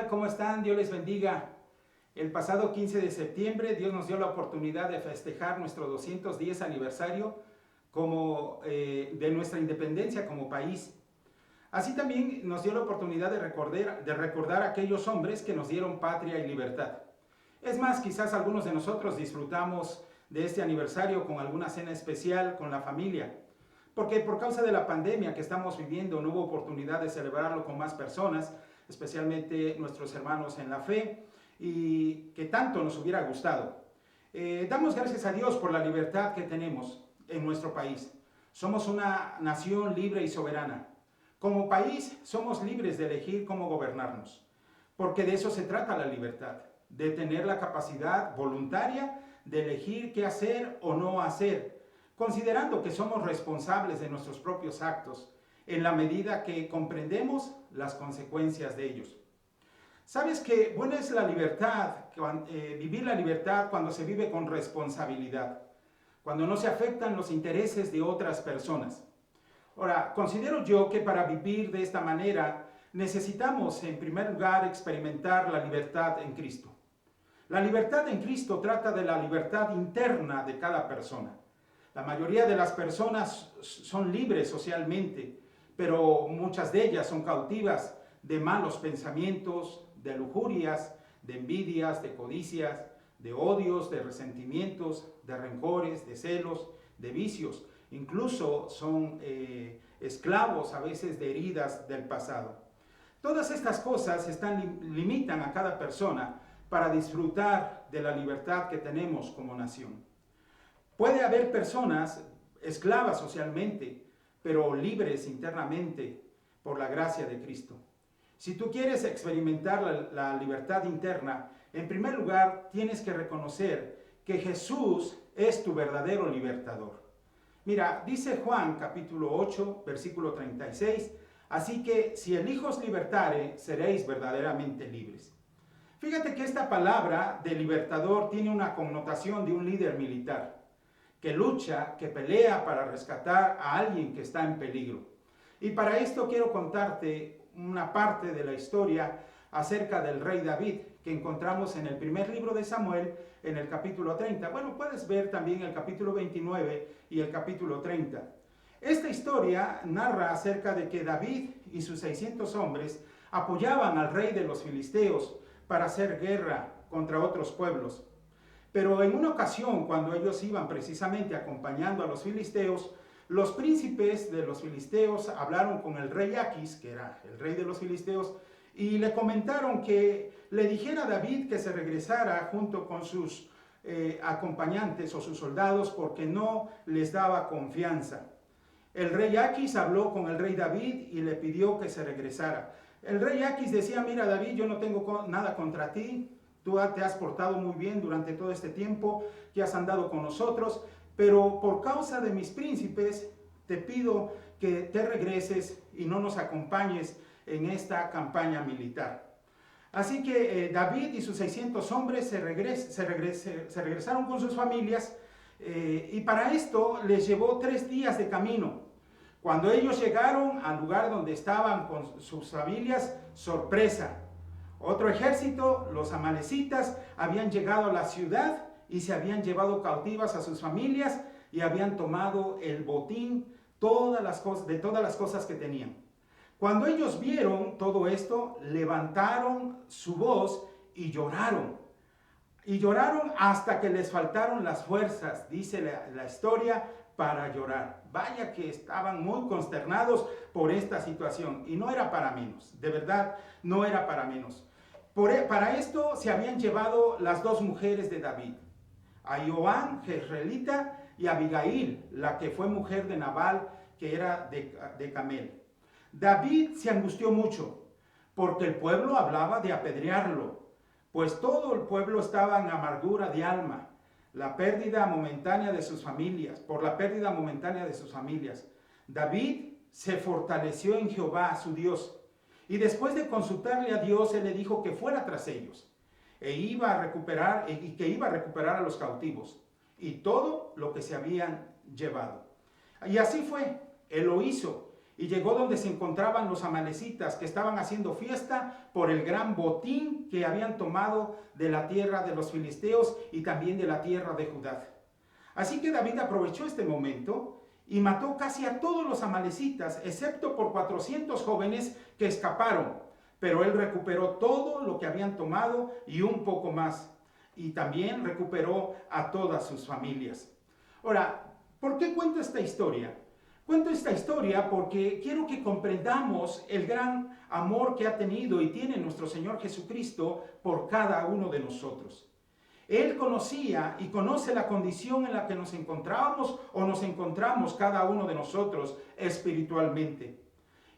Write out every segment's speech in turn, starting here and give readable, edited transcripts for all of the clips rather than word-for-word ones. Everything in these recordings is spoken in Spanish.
tal? ¿Cómo están? Dios les bendiga. El pasado 15 de septiembre Dios nos dio la oportunidad de festejar nuestro 210 aniversario de nuestra independencia como país. Así también nos dio la oportunidad de recordar a aquellos hombres que nos dieron patria y libertad. Es más, quizás algunos de nosotros disfrutamos de este aniversario con alguna cena especial con la familia, porque por causa de la pandemia que estamos viviendo no hubo oportunidad de celebrarlo con más personas, especialmente nuestros hermanos en la fe, y que tanto nos hubiera gustado. Damos gracias a Dios por la libertad que tenemos en nuestro país. Somos una nación libre y soberana. Como país somos libres de elegir cómo gobernarnos, porque de eso se trata la libertad, de tener la capacidad voluntaria de elegir qué hacer o no hacer, considerando que somos responsables de nuestros propios actos, en la medida que comprendemos las consecuencias de ellos. ¿Sabes qué buena es la libertad, vivir la libertad cuando se vive con responsabilidad, cuando no se afectan los intereses de otras personas? Ahora, considero yo que para vivir de esta manera necesitamos en primer lugar experimentar la libertad en Cristo. La libertad en Cristo trata de la libertad interna de cada persona. La mayoría de las personas son libres socialmente, pero muchas de ellas son cautivas de malos pensamientos, de lujurias, de envidias, de codicias, de odios, de resentimientos, de rencores, de celos, de vicios. Incluso son esclavos a veces de heridas del pasado. Todas estas cosas limitan a cada persona para disfrutar de la libertad que tenemos como nación. Puede haber personas esclavas socialmente, pero libres internamente por la gracia de Cristo. Si tú quieres experimentar la libertad interna, en primer lugar tienes que reconocer que Jesús es tu verdadero libertador. Mira, dice Juan capítulo 8, versículo 36, así que si el Hijo os libertare, seréis verdaderamente libres. Fíjate que esta palabra de libertador tiene una connotación de un líder militar, que lucha, que pelea para rescatar a alguien que está en peligro. Y para esto quiero contarte una parte de la historia acerca del rey David, que encontramos en el primer libro de Samuel, en el capítulo 30. Bueno, puedes ver también el capítulo 29 y el capítulo 30. Esta historia narra acerca de que David y sus 600 hombres apoyaban al rey de los filisteos para hacer guerra contra otros pueblos. Pero en una ocasión, cuando ellos iban precisamente acompañando a los filisteos, los príncipes de los filisteos hablaron con el rey Aquis, que era el rey de los filisteos, y le comentaron que le dijera a David que se regresara junto con sus acompañantes o sus soldados porque no les daba confianza. El rey Aquis habló con el rey David y le pidió que se regresara. El rey Aquis decía: mira David, yo no tengo nada contra ti, tú te has portado muy bien durante todo este tiempo que has andado con nosotros, pero por causa de mis príncipes te pido que te regreses y no nos acompañes en esta campaña militar. Así que David y sus 600 hombres se regresaron con sus familias y para esto les llevó 3 días de camino. Cuando ellos llegaron al lugar donde estaban con sus familias, sorpresa. Otro ejército, los amalecitas, habían llegado a la ciudad y se habían llevado cautivas a sus familias y habían tomado el botín de todas las cosas que tenían. Cuando ellos vieron todo esto, levantaron su voz y lloraron. Y lloraron hasta que les faltaron las fuerzas, dice la historia, para llorar. Vaya que estaban muy consternados por esta situación. Y no era para menos, de verdad, no era para menos. Para esto se habían llevado las 2 mujeres de David, a Joab, jezreelita, y a Abigail, la que fue mujer de Nabal, que era de Camel. David se angustió mucho, porque el pueblo hablaba de apedrearlo, pues todo el pueblo estaba en amargura de alma, por la pérdida momentánea de sus familias. David se fortaleció en Jehová, su Dios, y después de consultarle a Dios, él le dijo que fuera tras ellos, que iba a recuperar a los cautivos, y todo lo que se habían llevado. Y así fue, él lo hizo, y llegó donde se encontraban los amalecitas, que estaban haciendo fiesta por el gran botín que habían tomado de la tierra de los filisteos y también de la tierra de Judá. Así que David aprovechó este momento y mató casi a todos los amalecitas, excepto por 400 jóvenes que escaparon. Pero él recuperó todo lo que habían tomado y un poco más. Y también recuperó a todas sus familias. Ahora, ¿por qué cuento esta historia? Cuento esta historia porque quiero que comprendamos el gran amor que ha tenido y tiene nuestro Señor Jesucristo por cada uno de nosotros. Él conocía y conoce la condición en la que nos encontrábamos o nos encontramos cada uno de nosotros espiritualmente.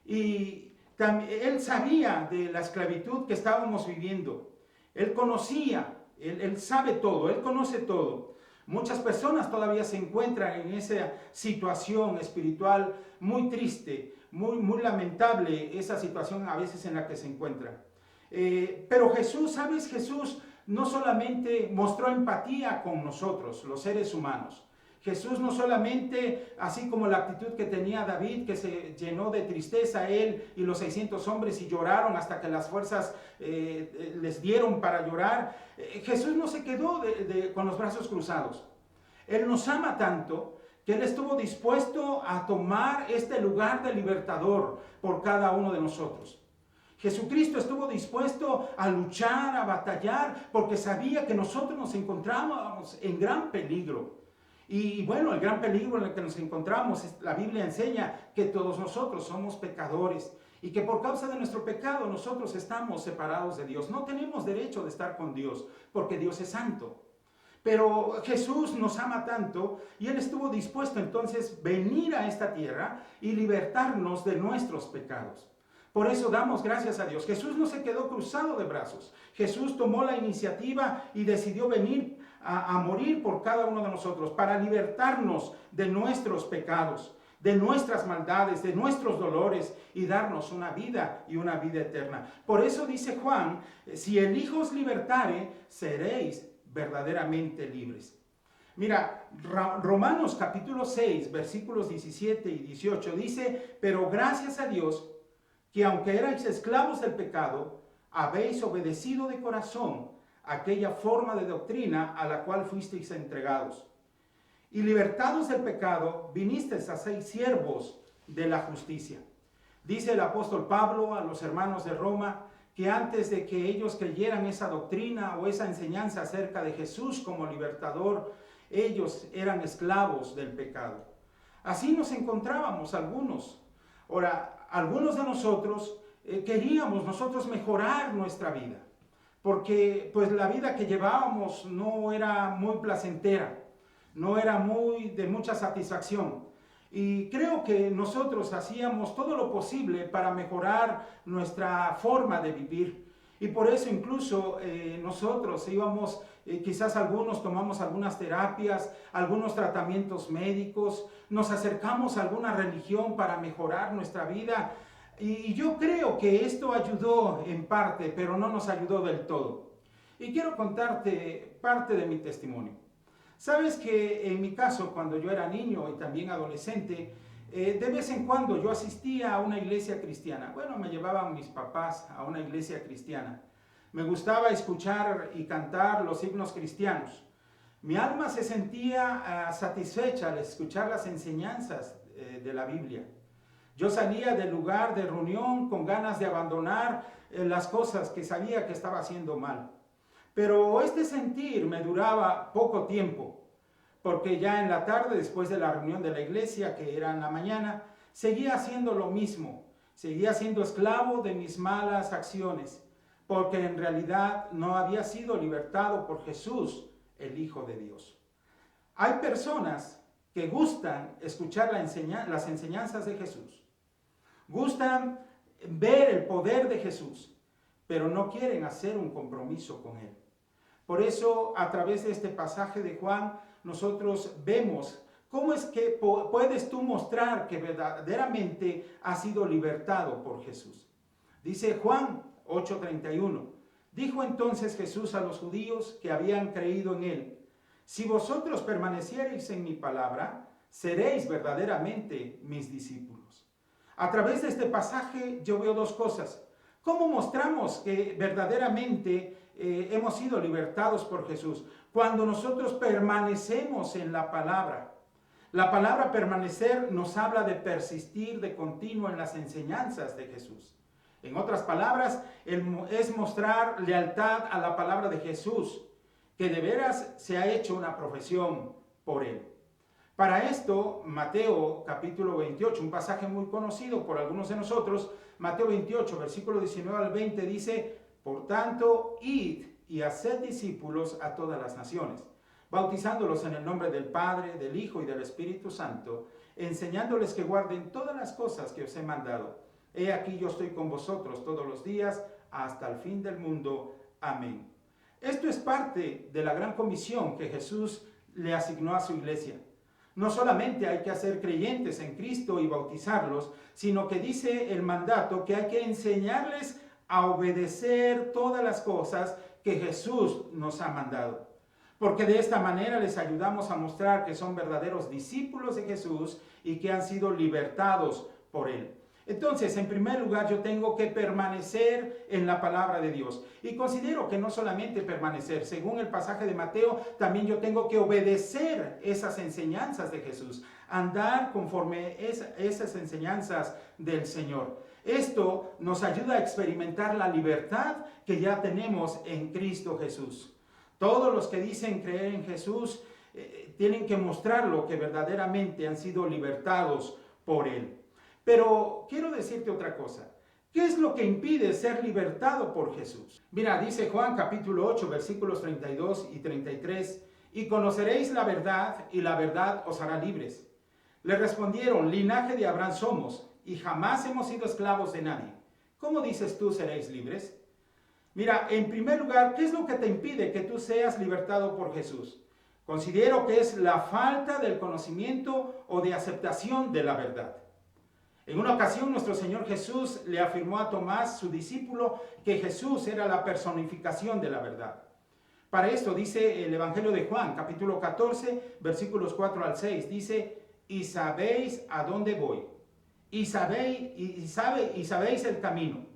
Y él sabía de la esclavitud que estábamos viviendo. Él conocía, él sabe todo, él conoce todo. Muchas personas todavía se encuentran en esa situación espiritual muy triste, muy lamentable, esa situación a veces en la que se encuentra. Pero Jesús, ¿sabes? Jesús no solamente mostró empatía con nosotros, los seres humanos. Jesús no solamente, así como la actitud que tenía David, que se llenó de tristeza él y los 600 hombres y lloraron hasta que las fuerzas les dieron para llorar. Jesús no se quedó con los brazos cruzados. Él nos ama tanto que Él estuvo dispuesto a tomar este lugar de libertador por cada uno de nosotros. Jesucristo estuvo dispuesto a luchar, a batallar, porque sabía que nosotros nos encontrábamos en gran peligro. Y bueno, el gran peligro en el que nos encontramos, la Biblia enseña que todos nosotros somos pecadores y que por causa de nuestro pecado nosotros estamos separados de Dios. No tenemos derecho de estar con Dios porque Dios es santo. Pero Jesús nos ama tanto y Él estuvo dispuesto entonces venir a esta tierra y libertarnos de nuestros pecados. Por eso damos gracias a Dios. Jesús no se quedó cruzado de brazos. Jesús tomó la iniciativa y decidió venir a morir por cada uno de nosotros para libertarnos de nuestros pecados, de nuestras maldades, de nuestros dolores y darnos una vida y una vida eterna. Por eso dice Juan, si el Hijo os libertare, seréis verdaderamente libres. Mira, Romanos capítulo 6, versículos 17 y 18 dice, pero gracias a Dios que aunque erais esclavos del pecado, habéis obedecido de corazón aquella forma de doctrina a la cual fuisteis entregados. Y libertados del pecado, vinisteis a ser siervos de la justicia. Dice el apóstol Pablo a los hermanos de Roma que antes de que ellos creyeran esa doctrina o esa enseñanza acerca de Jesús como libertador, ellos eran esclavos del pecado. Así nos encontrábamos algunos. Ahora, algunos de nosotros queríamos nosotros mejorar nuestra vida, porque pues la vida que llevábamos no era muy placentera, no era de mucha satisfacción. Y creo que nosotros hacíamos todo lo posible para mejorar nuestra forma de vivir. Y por eso incluso nosotros íbamos, quizás algunos tomamos algunas terapias, algunos tratamientos médicos, nos acercamos a alguna religión para mejorar nuestra vida. Y yo creo que esto ayudó en parte, pero no nos ayudó del todo. Y quiero contarte parte de mi testimonio. Sabes que en mi caso, cuando yo era niño y también adolescente, de vez en cuando yo asistía a una iglesia cristiana. Bueno, me llevaban mis papás a una iglesia cristiana. Me gustaba escuchar y cantar los himnos cristianos. Mi alma se sentía satisfecha al escuchar las enseñanzas de la Biblia. Yo salía del lugar de reunión con ganas de abandonar las cosas que sabía que estaba haciendo mal. Pero este sentir me duraba poco tiempo, porque ya en la tarde, después de la reunión de la iglesia, que era en la mañana, seguía haciendo lo mismo, seguía siendo esclavo de mis malas acciones, porque en realidad no había sido libertado por Jesús, el Hijo de Dios. Hay personas que gustan escuchar las enseñanzas de Jesús, gustan ver el poder de Jesús, pero no quieren hacer un compromiso con Él. Por eso, a través de este pasaje de Juan, nosotros vemos cómo es que puedes tú mostrar que verdaderamente has sido libertado por Jesús. Dice Juan 8:31, dijo entonces Jesús a los judíos que habían creído en Él, si vosotros permaneciereis en mi palabra, seréis verdaderamente mis discípulos. A través de este pasaje yo veo dos cosas. ¿Cómo mostramos que verdaderamente hemos sido libertados por Jesús? Cuando nosotros permanecemos en la palabra. La palabra permanecer nos habla de persistir de continuo en las enseñanzas de Jesús. En otras palabras, es mostrar lealtad a la palabra de Jesús, que de veras se ha hecho una profesión por él. Para esto, Mateo capítulo 28, un pasaje muy conocido por algunos de nosotros, Mateo 28, versículo 19 al 20, dice: por tanto, id y haced discípulos a todas las naciones, bautizándolos en el nombre del Padre, del Hijo y del Espíritu Santo, enseñándoles que guarden todas las cosas que os he mandado. He aquí yo estoy con vosotros todos los días hasta el fin del mundo. Amén. Esto es parte de la gran comisión que Jesús le asignó a su iglesia. No solamente hay que hacer creyentes en Cristo y bautizarlos, sino que dice el mandato que hay que enseñarles a obedecer todas las cosas que Jesús nos ha mandado. Porque de esta manera les ayudamos a mostrar que son verdaderos discípulos de Jesús y que han sido libertados por él. Entonces, en primer lugar, yo tengo que permanecer en la palabra de Dios. Y considero que no solamente permanecer, según el pasaje de Mateo, también yo tengo que obedecer esas enseñanzas de Jesús, andar conforme esas enseñanzas del Señor. Esto nos ayuda a experimentar la libertad que ya tenemos en Cristo Jesús. Todos los que dicen creer en Jesús tienen que mostrarlo, que verdaderamente han sido libertados por él. Pero quiero decirte otra cosa. ¿Qué es lo que impide ser libertado por Jesús? Mira, dice Juan capítulo 8, versículos 32 y 33, y conoceréis la verdad, y la verdad os hará libres. Le respondieron: linaje de Abraham somos, y jamás hemos sido esclavos de nadie. ¿Cómo dices tú seréis libres? Mira, en primer lugar, ¿qué es lo que te impide que tú seas libertado por Jesús? Considero que es la falta del conocimiento o de aceptación de la verdad. En una ocasión nuestro Señor Jesús le afirmó a Tomás, su discípulo, que Jesús era la personificación de la verdad. Para esto dice el Evangelio de Juan, capítulo 14, versículos 4 al 6, dice: y sabéis a dónde voy, y sabéis el camino.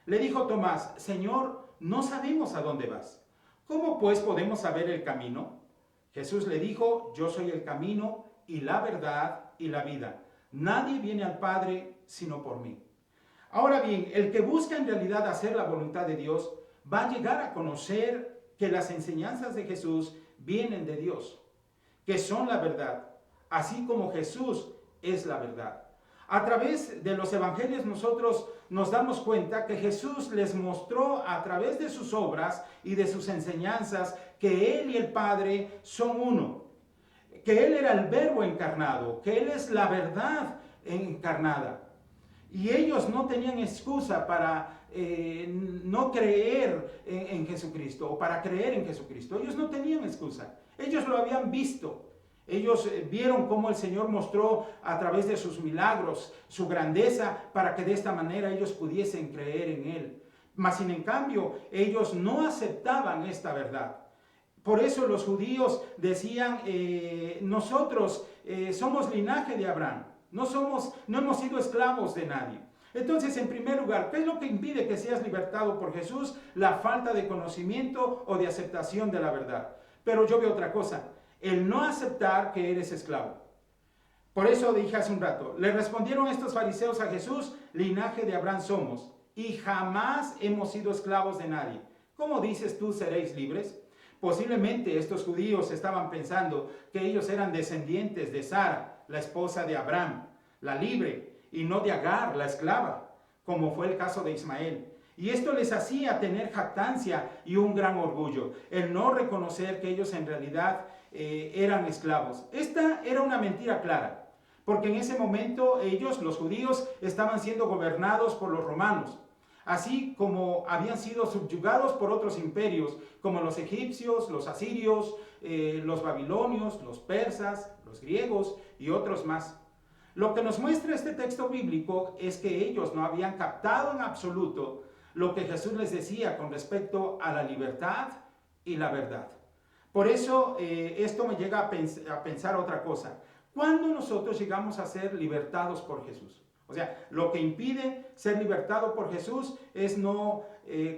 Le dijo Tomás: Señor, no sabemos a dónde vas. ¿Cómo pues podemos saber el camino? Jesús le dijo: yo soy el camino y la verdad y la vida. Nadie viene al Padre sino por mí. Ahora bien, el que busca en realidad hacer la voluntad de Dios va a llegar a conocer que las enseñanzas de Jesús vienen de Dios, que son la verdad, así como Jesús es la verdad. A través de los evangelios nosotros nos damos cuenta que Jesús les mostró a través de sus obras y de sus enseñanzas que Él y el Padre son uno, que Él era el Verbo encarnado, que Él es la verdad encarnada. Y ellos no tenían excusa para no creer en Jesucristo o para creer en Jesucristo. Ellos no tenían excusa. Ellos lo habían visto. Ellos vieron cómo el Señor mostró a través de sus milagros su grandeza para que de esta manera ellos pudiesen creer en Él. Mas sin en cambio, ellos no aceptaban esta verdad. Por eso los judíos decían: nosotros somos linaje de Abraham, no hemos sido esclavos de nadie. Entonces, en primer lugar, ¿qué es lo que impide que seas libertado por Jesús? La falta de conocimiento o de aceptación de la verdad. Pero yo veo otra cosa: el no aceptar que eres esclavo. Por eso dije hace un rato, le respondieron estos fariseos a Jesús: linaje de Abraham somos, y jamás hemos sido esclavos de nadie. ¿Cómo dices tú seréis libres? Posiblemente estos judíos estaban pensando que ellos eran descendientes de Sara, la esposa de Abraham, la libre, y no de Agar, la esclava, como fue el caso de Ismael. Y esto les hacía tener jactancia y un gran orgullo, el no reconocer que ellos en realidad eran esclavos. Esta era una mentira clara, porque en ese momento ellos, los judíos, estaban siendo gobernados por los romanos, así como habían sido subyugados por otros imperios, como los egipcios, los asirios, los babilonios, los persas, los griegos y otros más. Lo que nos muestra este texto bíblico es que ellos no habían captado en absoluto lo que Jesús les decía con respecto a la libertad y la verdad. Por eso esto me llega a pensar otra cosa. ¿Cuándo nosotros llegamos a ser libertados por Jesús? O sea, lo que impide ser libertado por Jesús es no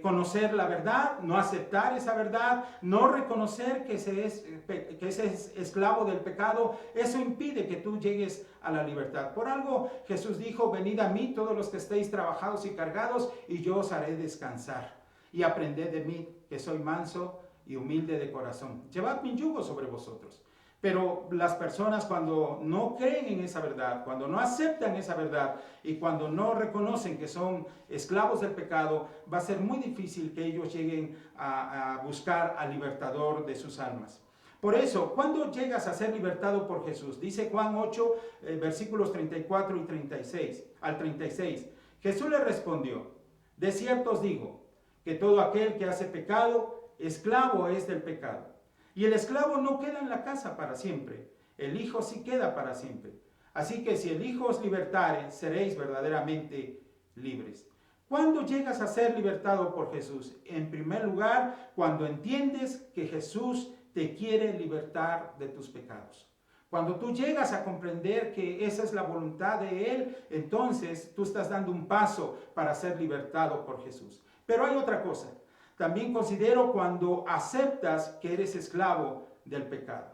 conocer la verdad, no aceptar esa verdad, no reconocer que ese es esclavo del pecado. Eso impide que tú llegues a la libertad. Por algo Jesús dijo, venid a mí todos los que estéis trabajados y cargados, y yo os haré descansar. Y aprended de mí, que soy manso y humilde de corazón. Llevad mi yugo sobre vosotros. Pero las personas, cuando no creen en esa verdad, cuando no aceptan esa verdad y cuando no reconocen que son esclavos del pecado, va a ser muy difícil que ellos lleguen a buscar al libertador de sus almas. Por eso, ¿cuándo llegas a ser libertado por Jesús? Dice Juan 8, versículos 34 y 36, al 36. Jesús le respondió, de cierto os digo, que todo aquel que hace pecado, esclavo es del pecado. Y el esclavo no queda en la casa para siempre, el Hijo sí queda para siempre. Así que si el Hijo os libertare, seréis verdaderamente libres. ¿Cuándo llegas a ser libertado por Jesús? En primer lugar, cuando entiendes que Jesús te quiere libertar de tus pecados. Cuando tú llegas a comprender que esa es la voluntad de Él, entonces tú estás dando un paso para ser libertado por Jesús. Pero hay otra cosa. También considero cuando aceptas que eres esclavo del pecado.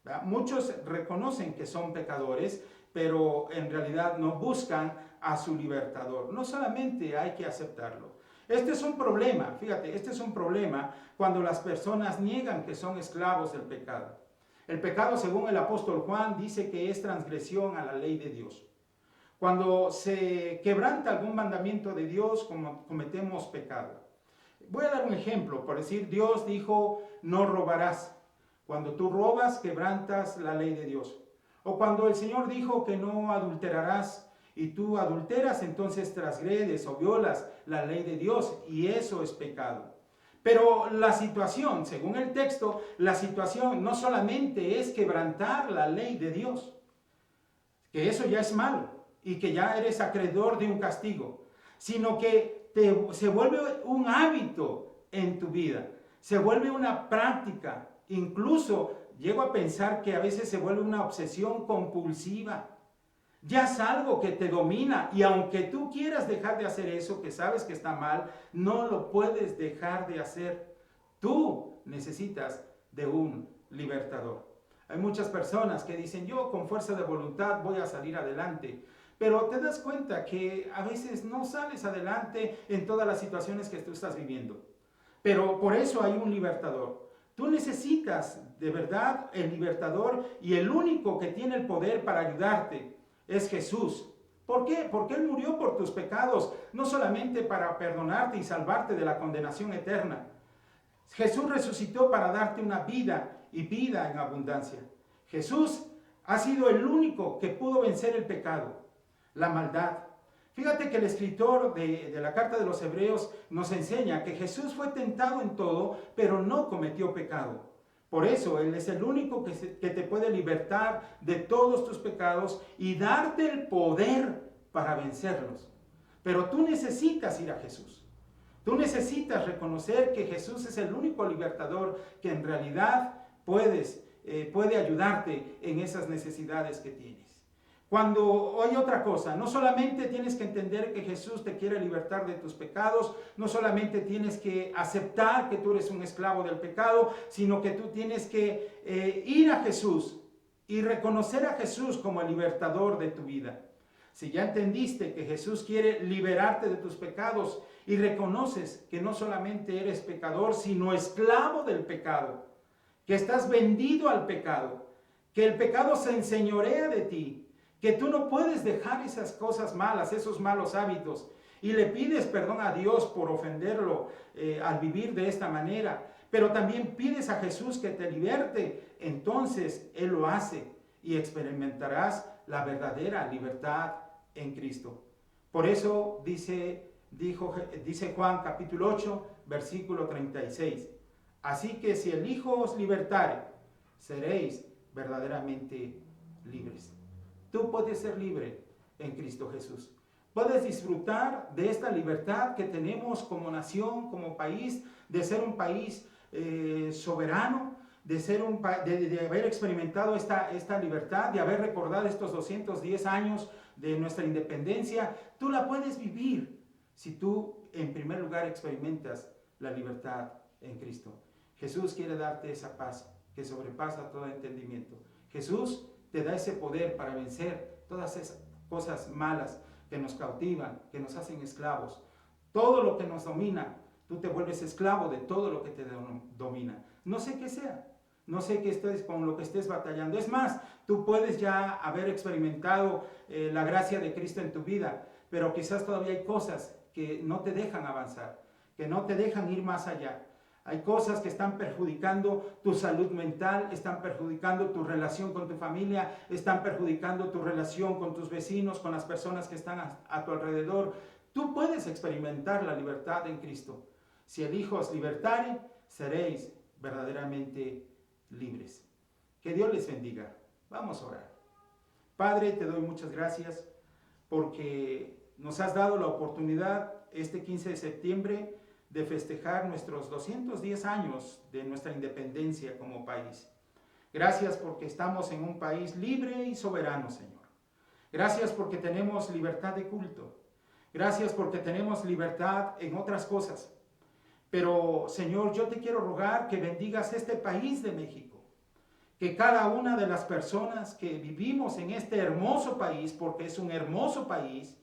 ¿Verdad? Muchos reconocen que son pecadores, pero en realidad no buscan a su libertador. No solamente hay que aceptarlo. Este es un problema, fíjate, este es un problema cuando las personas niegan que son esclavos del pecado. El pecado, según el apóstol Juan, dice que es transgresión a la ley de Dios. Cuando se quebranta algún mandamiento de Dios, cometemos pecado. Voy a dar un ejemplo, por decir, Dios dijo, no robarás. Cuando tú robas, quebrantas la ley de Dios. O cuando el Señor dijo que no adulterarás y tú adulteras, entonces transgredes o violas la ley de Dios y eso es pecado. Pero la situación, según el texto, la situación no solamente es quebrantar la ley de Dios, que eso ya es malo y que ya eres acreedor de un castigo, sino que se vuelve un hábito en tu vida, se vuelve una práctica, incluso llego a pensar que a veces se vuelve una obsesión compulsiva. Ya es algo que te domina y aunque tú quieras dejar de hacer eso, que sabes que está mal, no lo puedes dejar de hacer. Tú necesitas de un libertador. Hay muchas personas que dicen, yo con fuerza de voluntad voy a salir adelante. Pero te das cuenta que a veces no sales adelante en todas las situaciones que tú estás viviendo. Pero por eso hay un libertador. Tú necesitas de verdad el libertador y el único que tiene el poder para ayudarte es Jesús. ¿Por qué? Porque Él murió por tus pecados, no solamente para perdonarte y salvarte de la condenación eterna. Jesús resucitó para darte una vida y vida en abundancia. Jesús ha sido el único que pudo vencer el pecado, la maldad. Fíjate que el escritor de la carta de los Hebreos nos enseña que Jesús fue tentado en todo, pero no cometió pecado. Por eso Él es el único que te puede libertar de todos tus pecados y darte el poder para vencerlos. Pero tú necesitas ir a Jesús. Tú necesitas reconocer que Jesús es el único libertador que en realidad puede ayudarte en esas necesidades que tienes. Cuando hay otra cosa, no solamente tienes que entender que Jesús te quiere libertar de tus pecados, no solamente tienes que aceptar que tú eres un esclavo del pecado, sino que tú tienes que ir a Jesús y reconocer a Jesús como el libertador de tu vida. Si ya entendiste que Jesús quiere liberarte de tus pecados y reconoces que no solamente eres pecador, sino esclavo del pecado, que estás vendido al pecado, que el pecado se enseñorea de ti, que tú no puedes dejar esas cosas malas, esos malos hábitos, y le pides perdón a Dios por ofenderlo al vivir de esta manera, pero también pides a Jesús que te liberte, entonces Él lo hace y experimentarás la verdadera libertad en Cristo. Por eso dice Juan capítulo 8, versículo 36, así que si el Hijo os libertare, seréis verdaderamente libres. Tú puedes ser libre en Cristo Jesús. Puedes disfrutar de esta libertad que tenemos como nación, como país, de ser un país soberano, de ser de haber experimentado esta libertad, de haber recordado estos 210 años de nuestra independencia, tú la puedes vivir si tú en primer lugar experimentas la libertad en Cristo. Jesús quiere darte esa paz que sobrepasa todo entendimiento. Jesús te da ese poder para vencer todas esas cosas malas que nos cautivan, que nos hacen esclavos. Todo lo que nos domina, tú te vuelves esclavo de todo lo que te domina. No sé qué sea, no sé qué estés, con lo que estés batallando. Es más, tú puedes ya haber experimentado la gracia de Cristo en tu vida, pero quizás todavía hay cosas que no te dejan avanzar, que no te dejan ir más allá. Hay cosas que están perjudicando tu salud mental, están perjudicando tu relación con tu familia, están perjudicando tu relación con tus vecinos, con las personas que están a tu alrededor. Tú puedes experimentar la libertad en Cristo. Si el Hijo os libertare, seréis verdaderamente libres. Que Dios les bendiga. Vamos a orar. Padre, te doy muchas gracias porque nos has dado la oportunidad este 15 de septiembre de festejar nuestros 210 años de nuestra independencia como país. Gracias porque estamos en un país libre y soberano, Señor. Gracias porque tenemos libertad de culto. Gracias porque tenemos libertad en otras cosas. Pero, Señor, yo te quiero rogar que bendigas este país de México. Que cada una de las personas que vivimos en este hermoso país, porque es un hermoso país,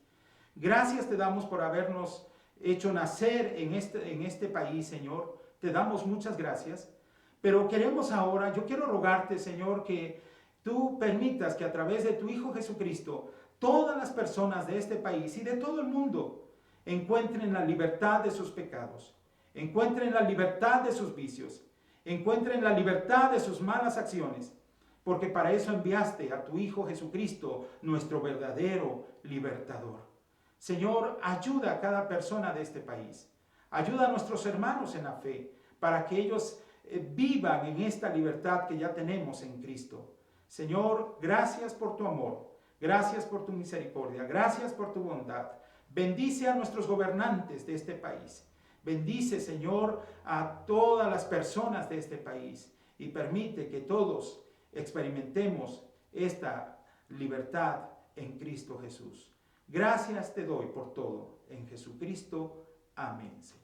gracias te damos por habernos hecho nacer en este país, Señor. Te damos muchas gracias. Pero queremos ahora, yo quiero rogarte, Señor, que tú permitas que a través de tu Hijo Jesucristo, todas las personas de este país y de todo el mundo encuentren la libertad de sus pecados, encuentren la libertad de sus vicios, encuentren la libertad de sus malas acciones, porque para eso enviaste a tu Hijo Jesucristo, nuestro verdadero libertador. Señor, ayuda a cada persona de este país. Ayuda a nuestros hermanos en la fe para que ellos vivan en esta libertad que ya tenemos en Cristo. Señor, gracias por tu amor. Gracias por tu misericordia. Gracias por tu bondad. Bendice a nuestros gobernantes de este país. Bendice, Señor, a todas las personas de este país y permite que todos experimentemos esta libertad en Cristo Jesús. Gracias te doy por todo. En Jesucristo. Amén, Señor.